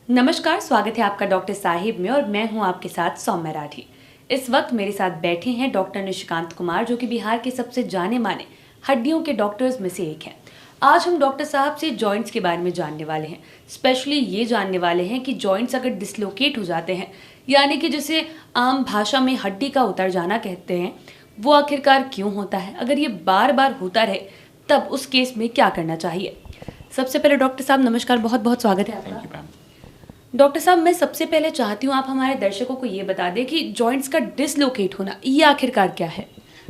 नमस्कार, स्वागत है आपका डॉक्टर साहिब में और मैं हूं आपके साथ सौम्या राठी। इस वक्त मेरे साथ बैठे हैं डॉक्टर निशिकांत कुमार, जो कि बिहार के सबसे जाने माने हड्डियों के डॉक्टर्स में से एक हैं। आज हम डॉक्टर साहब से जॉइंट्स के बारे में जानने वाले हैं। स्पेशली ये जानने वाले हैं कि जॉइंट्स अगर डिसलोकेट हो जाते हैं, यानी कि जिसे आम भाषा में हड्डी का उतर जाना कहते हैं, वो आखिरकार क्यों होता है। अगर ये बार बार होता रहे तब उस केस में क्या करना चाहिए। सबसे पहले डॉक्टर साहब नमस्कार, बहुत बहुत स्वागत है आपका। डॉक्टर साहब, मैं सबसे पहले चाहती हूँ आप हमारे दर्शकों को ये बता दें कि जॉइंट्स का डिसलोकेट होना ये आखिरकार क्या है।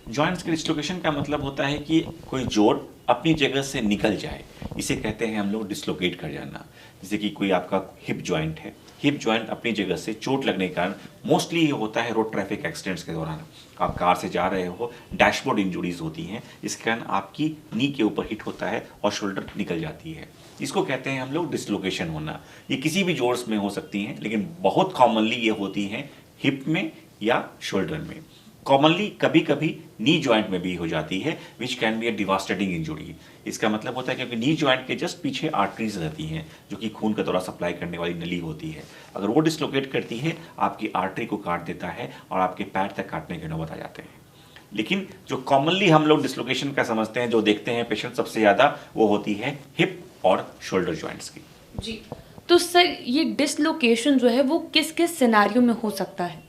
जॉइंट्स के डिसलोकेशन का मतलब होता है कि कोई जोड़ अपनी जगह से निकल जाए, इसे कहते हैं हम लोग डिसलोकेट कर जाना। जैसे कि कोई आपका हिप जॉइंट है, हिप जॉइंट अपनी जगह से चोट लगने के कारण, मोस्टली ये होता है रोड ट्रैफिक एक्सीडेंट्स के दौरान। आप कार से जा रहे हो, डैशबोर्ड इंजुरीज होती हैं, इसके कारण आपकी नी के ऊपर हिट होता है और शोल्डर निकल जाती है। इसको कहते हैं हम लोग डिसलोकेशन होना। ये किसी भी जोड़्स में हो सकती हैं, लेकिन बहुत कॉमनली ये होती हैं हिप में या शोल्डर में। कॉमनली कभी कभी नी जॉइंट में भी हो जाती है, which can be A devastating injury. इसका मतलब होता है क्योंकि नी जॉइंट के जस्ट पीछे आर्टरीज रहती हैं, जो कि खून का दौरा सप्लाई करने वाली नली होती है। अगर वो डिसलोकेट करती है, आपकी आर्टरी को काट देता है और आपके पैर तक काटने के नौबत आ जाते हैं। लेकिन जो कॉमनली हम लोग डिसलोकेशन का समझते हैं, जो देखते हैं पेशेंट सबसे ज़्यादा, वो होती है हिप और शोल्डर जॉइंट्स की। जी, तो सर ये डिसलोकेशन जो है वो किस किस सिनेरियो में हो सकता है।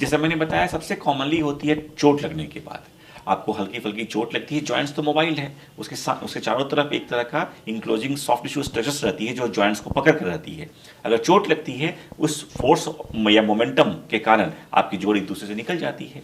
जैसा मैंने बताया, सबसे कॉमनली होती है चोट लगने के बाद। आपको हल्की फुल्की चोट लगती है, जॉइंट्स तो मोबाइल है, उसके चारों तरफ एक तरह का इंक्लोजिंग सॉफ्ट टिश्यू स्ट्रेचेस रहती है जो जॉइंट्स को पकड़ कर रहती है। अगर चोट लगती है, उस फोर्स या मोमेंटम के कारण आपकी जोड़ एक दूसरे से निकल जाती है।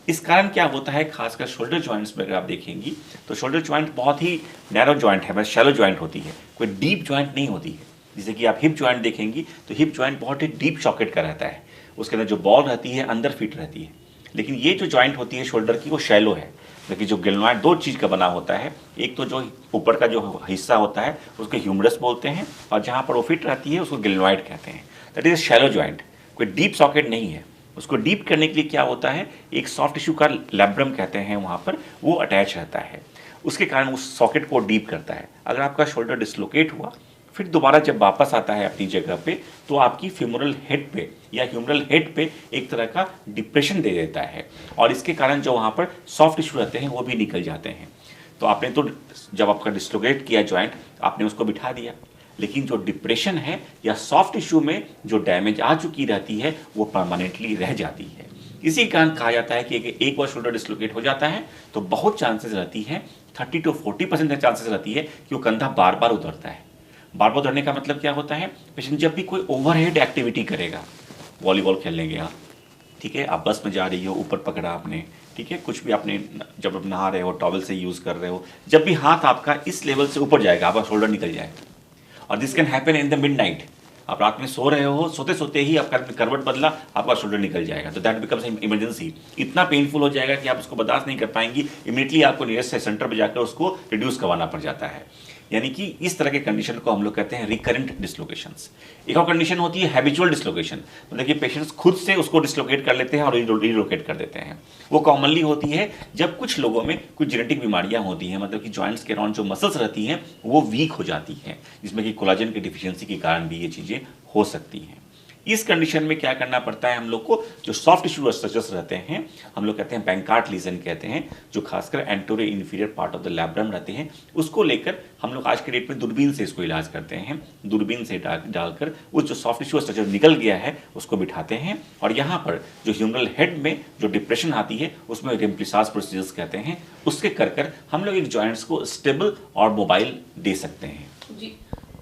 इस कारण क्या होता है, खासकर शोल्डर जॉइंट्स में अगर आप देखेंगी तो शोल्डर जॉइंट बहुत ही नैरो जॉइंट है, मतलब शैलो जॉइंट होती है, कोई डीप जॉइंट नहीं होती है। जैसे कि आप हिप जॉइंट देखेंगी तो हिप जॉइंट बहुत ही डीप सॉकेट का रहता है, उसके अंदर जो बॉल रहती है अंदर फिट रहती है। लेकिन ये जो जॉइंट होती है शोल्डर की, वो शैलो है। लेकिन जो गिलनॉइड दो चीज़ का बना होता है, एक तो जो ऊपर का जो हिस्सा होता है उसको ह्यूमरस बोलते हैं, और जहाँ पर वो फिट रहती है उसको गिलनॉइड कहते हैं। दैट इज शैलो जॉइंट, कोई डीप सॉकेट नहीं है। उसको डीप करने के लिए क्या होता है, एक सॉफ्ट टिश्यू का लैब्रम कहते हैं वहाँ पर, वो अटैच रहता है, उसके कारण उस सॉकेट को डीप करता है। अगर आपका शोल्डर डिसलोकेट हुआ, फिर दोबारा जब वापस आता है अपनी जगह पे, तो आपकी फ्यूमरल हेड पे या ह्यूमरल हेड पे एक तरह का डिप्रेशन दे देता है, और इसके कारण जो वहाँ पर सॉफ्ट टिश्यू रहते हैं वो भी निकल जाते हैं। तो आपने तो जब आपका डिसलोकेट किया जॉइंट, आपने उसको बिठा दिया, लेकिन जो डिप्रेशन है या सॉफ्ट टिश्यू में जो डैमेज आ चुकी रहती है वो परमानेंटली रह जाती है। इसी कारण कहा जाता है कि एक बार शोल्डर डिसलोकेट हो जाता है तो बहुत चांसेस रहती है, 30 to 40% चांसेस रहती है कि वो कंधा बार बार उतरता है। बार बार उतरने का मतलब क्या होता है, पेशेंट जब भी कोई ओवरहेड एक्टिविटी करेगा, वॉलीबॉल खेलने गया, ठीक है, आप बस में जा रही हो, ऊपर पकड़ा आपने, ठीक है, कुछ भी आपने, जब आप नहा रहे हो टॉवल से यूज़ कर रहे हो, जब भी हाथ आपका इस लेवल से ऊपर जाएगा, आपका शोल्डर निकल जाएगा। और this can happen in the midnight. आप रात में सो रहे हो, सोते सोते ही आपका करवट बदला, आपका शोल्डर निकल जाएगा, तो दैट बिकम्स इमरजेंसी। इतना पेनफुल हो जाएगा कि आप उसको बर्दाश्त नहीं कर पाएंगी, इमीडिएटली आपको नियरेस्ट सेंटर पर जाकर उसको रिड्यूस करवाना पड़ जाता है। यानी कि इस तरह के कंडीशन को हम लोग कहते हैं रिकरेंट डिसलोकेशंस। एक और कंडीशन होती है हैबिचुअल डिसलोकेशन, मतलब कि पेशेंट्स खुद से उसको डिसलोकेट कर लेते हैं और रिलोकेट कर देते हैं। वो कॉमनली होती है जब कुछ लोगों में कुछ जेनेटिक बीमारियां होती हैं, मतलब कि जॉइंट्स के अराउंड जो मसल्स रहती हैं वो वीक हो जाती हैं, जिसमें कि कोलाजन की डिफिशियंसी के कारण भी ये चीज़ें हो सकती हैं। इस कंडीशन में क्या करना पड़ता है हम लोग को, जो सॉफ्ट टिश्यू स्ट्रक्चर्स रहते हैं, हम लोग कहते हैं बैंकार्ट लीजन कहते हैं, जो खासकर anterior inferior part of the labrum रहते हैं, उसको लेकर हम लोग आज के डेट में दूरबीन से इसको इलाज करते हैं। दूरबीन से डालकर उस जो सॉफ्ट टिश्यू स्ट्रक्चर निकल गया है उसको बिठाते हैं, और यहाँ पर जो ह्यूमरल हेड में जो डिप्रेशन आती है उसमें रेम्प्लिसाज प्रोसीजर्स कहते हैं, उसके कर हम लोग एक जॉइंट्स को स्टेबल और मोबाइल दे सकते हैं। जी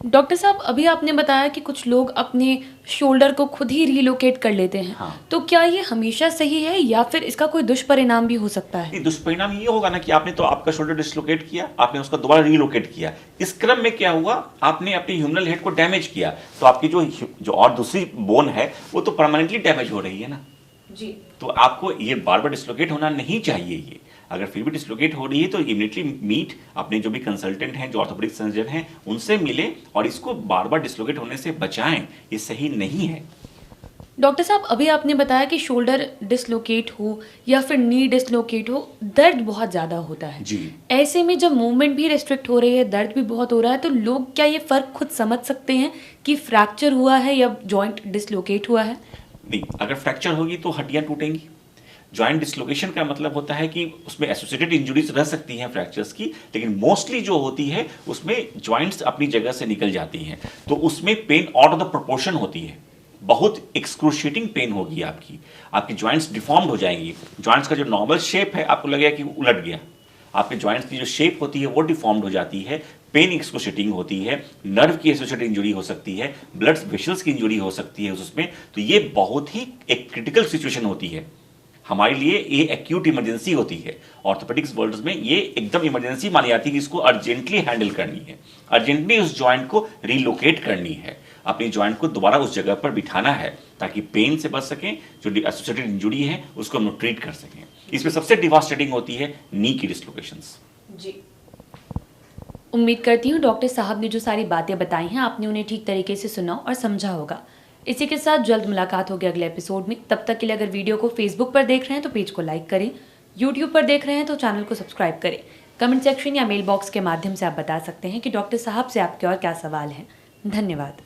डॉक्टर साहब, अभी आपने बताया कि कुछ लोग अपने शोल्डर को खुद ही रिलोकेट कर लेते हैं। हाँ। तो क्या ये हमेशा सही है या फिर इसका कोई दुष्परिणाम भी हो सकता है। दुष्परिणाम ये होगा ना कि आपने तो आपका शोल्डर डिसलोकेट किया, आपने उसका दोबारा रिलोकेट किया, इस क्रम में क्या हुआ, आपने अपनी ह्यूमरल हेड को डैमेज किया, तो आपकी जो और दूसरी बोन है वो तो परमानेंटली डैमेज हो रही है ना। जी, तो आपको ये बार बार डिसलोकेट होना नहीं चाहिए। ये अगर फिर भी डिसलोकेट हो रही है तो इमीडिएटली मीट अपने जो भी कंसल्टेंट हैं, जो ऑर्थोपेडिक सर्जन हैं, उनसे मिले और इसको बार बार डिसलोकेट होने से बचाएं। ये सही नहीं है। डॉक्टर साहब, अभी आपने बताया कि शोल्डर डिसलोकेट हो या फिर नी डिसलोकेट हो, दर्द बहुत ज़्यादा होता है। जी। ऐसे में जब मूवमेंट भी रेस्ट्रिक्ट हो रही है, दर्द भी बहुत हो रहा है, तो लोग क्या ये फ़र्क खुद समझ सकते हैं कि फ्रैक्चर हुआ है या जॉइंट डिसलोकेट हुआ है? नहीं, अगर फ्रैक्चर होगी तो हड्डियां टूटेंगी। जॉइंट डिसलोकेशन का मतलब होता है कि उसमें एसोसिएटेड इंजुरीज रह सकती हैं फ्रैक्चर्स की, लेकिन मोस्टली जो होती है उसमें जॉइंट्स अपनी जगह से निकल जाती हैं, तो उसमें pain out of the proportion होती है। बहुत एक्सक्रूशिएटिंग पेन होगी आपकी, आपकी जॉइंट्स डिफॉर्म्ड हो जाएंगी। जॉइंट्स का जो नॉर्मल शेप है आपको लगेगा कि उलट गया, आपके जॉइंट्स की जो शेप होती है वो डिफॉर्म्ड हो जाती है। पेन एक्सक्रूशिएटिंग होती है, नर्व की एसोसिएटेड इंजरी हो सकती है, ब्लड वेसल्स की इंजरी हो सकती है उसमें। तो ये बहुत ही एक क्रिटिकल सिचुएशन होती है हमारे लिए, ये एक्यूट इमरजेंसी होती है। ऑर्थोपेडिक्स वर्ल्ड में ये एकदम इमरजेंसी मानी जाती है कि इसको अर्जेंटली हैंडल करनी है, अर्जेंटली उस जॉइंट को रिलोकेट करनी है, अपनी जॉइंट को दोबारा उस जगह पर बिठाना है ताकि पेन से बच सकें, जो एसोसिएटेड इंजुरी है उसको हम ट्रीट कर सकें। इसमें सबसे डिवास्टेटिंग होती है नी की डिसलोकेशंस। जी, उम्मीद करती हूँ डॉक्टर साहब ने जो सारी बातें बताई हैं आपने उन्हें ठीक तरीके से सुना और समझा होगा। इसी के साथ जल्द मुलाकात होगी अगले एपिसोड में। तब तक के लिए अगर वीडियो को फेसबुक पर देख रहे हैं तो पेज को लाइक करें, यूट्यूब पर देख रहे हैं तो चैनल को सब्सक्राइब करें। कमेंट सेक्शन या मेल बॉक्स के माध्यम से आप बता सकते हैं कि डॉक्टर साहब से आपके और क्या सवाल हैं। धन्यवाद।